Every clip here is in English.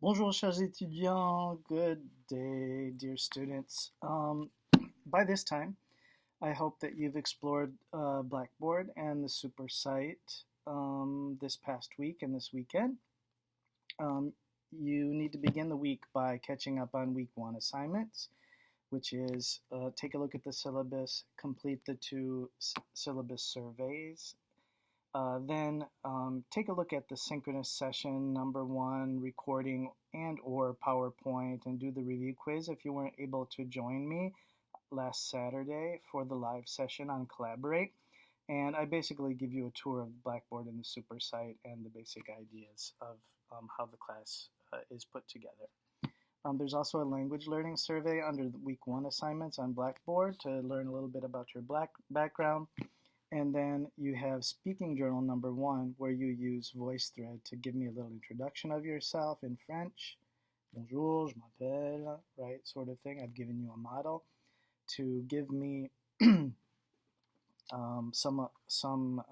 Bonjour, chers étudiants. Good day, dear students. By this time, I hope that you've explored Blackboard and the super site this past week and this weekend. You need to begin the week by catching up on week one assignments, which is take a look at the syllabus, complete the two syllabus surveys, then take a look at the synchronous session number one, recording and or PowerPoint, and do the review quiz if you weren't able to join me last Saturday for the live session on Collaborate. And I basically give you a tour of Blackboard and the super site and the basic ideas of how the class is put together. There's also a language learning survey under the week one assignments on Blackboard to learn a little bit about your background. And then you have speaking journal number one, where you use VoiceThread to give me a little introduction of yourself in French. Bonjour, je m'appelle, right, sort of thing. I've given you a model to give me some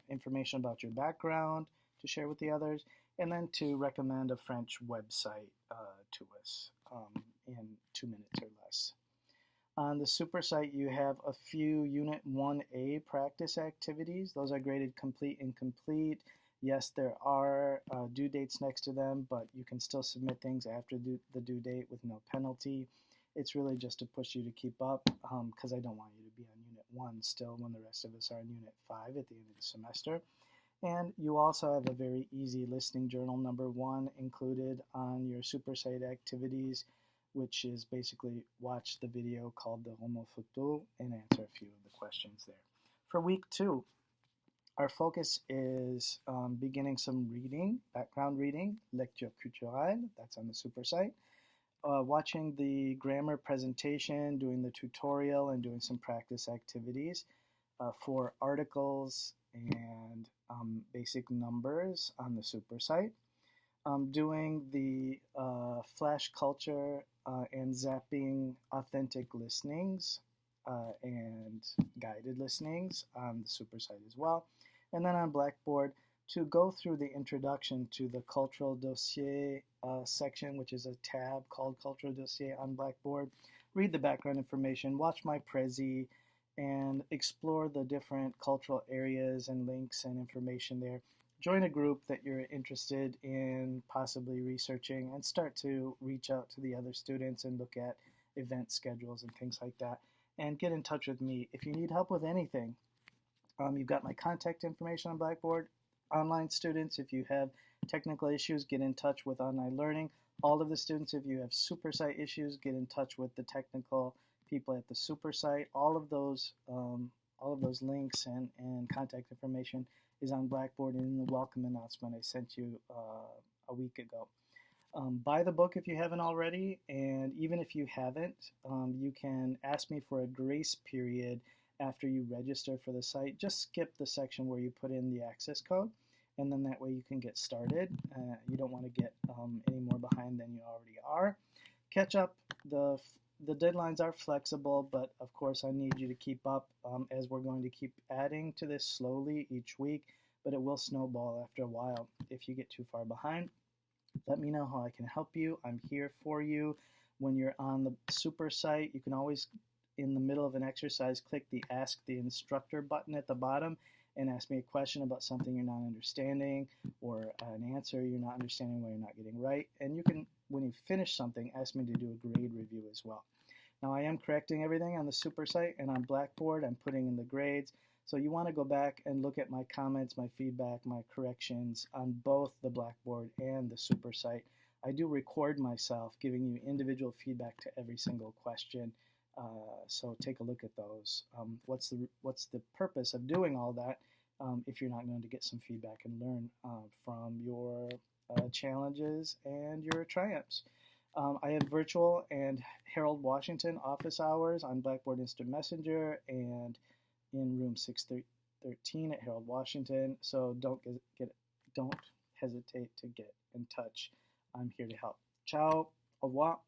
information about your background to share with the others, and then to recommend a French website to us in 2 minutes or less. On the super site, you have a few Unit 1A practice activities. Those are graded complete, incomplete. Yes, there are due dates next to them, but you can still submit things after the due date with no penalty. It's really just to push you to keep up, because I don't want you to be on Unit 1 still when the rest of us are on Unit 5 at the end of the semester. And you also have a very easy listening journal number one included on your super site activities, which is basically watch the video called the Homo Photo and answer a few of the questions there. For week two, our focus is beginning some reading, background reading, lecture culturelle, that's on the super site, watching the grammar presentation, doing the tutorial, and doing some practice activities for articles and basic numbers on the super site. Doing the flash culture and zapping authentic listenings and guided listenings on the super site as well. And then on Blackboard, to go through the introduction to the cultural dossier section, which is a tab called cultural dossier on Blackboard, read the background information, watch my Prezi, and explore the different cultural areas and links and information there. Join a group that you're interested in possibly researching, and start to reach out to the other students and look at event schedules and things like that. And get in touch with me if you need help with anything. You've got my contact information on Blackboard. Online students, if you have technical issues, get in touch with Online Learning. All of the students, if you have super site issues, get in touch with the technical people at the super site. All of those links and contact information is on Blackboard and in the welcome announcement I sent you a week ago. Buy the book if you haven't already, and even if you haven't, you can ask me for a grace period after you register for the site. Just skip the section where you put in the access code, and then that way you can get started. You don't want to get any more behind than you already are. Catch up. The deadlines are flexible, but of course I need you to keep up as we're going to keep adding to this slowly each week, but it will snowball after a while if you get too far behind. Let me know how I can help you. I'm here for you. When you're on the super site, you can always, in the middle of an exercise, click the Ask the Instructor button at the bottom and ask me a question about something you're not understanding, or an answer you're not understanding what you're not getting right. And you can, when you finish something, ask me to do a grade review as well. Now, I am correcting everything on the super site, and on Blackboard I'm putting in the grades. So you want to go back and look at my comments, my feedback, my corrections on both the Blackboard and the super site. I do record myself giving you individual feedback to every single question. So take a look at those. What's the purpose of doing all that if you're not going to get some feedback and learn from your challenges and your triumphs? I have virtual and Harold Washington office hours on Blackboard Instant Messenger and in room 613 at Harold Washington. So don't hesitate to get in touch. I'm here to help. Ciao. Au revoir.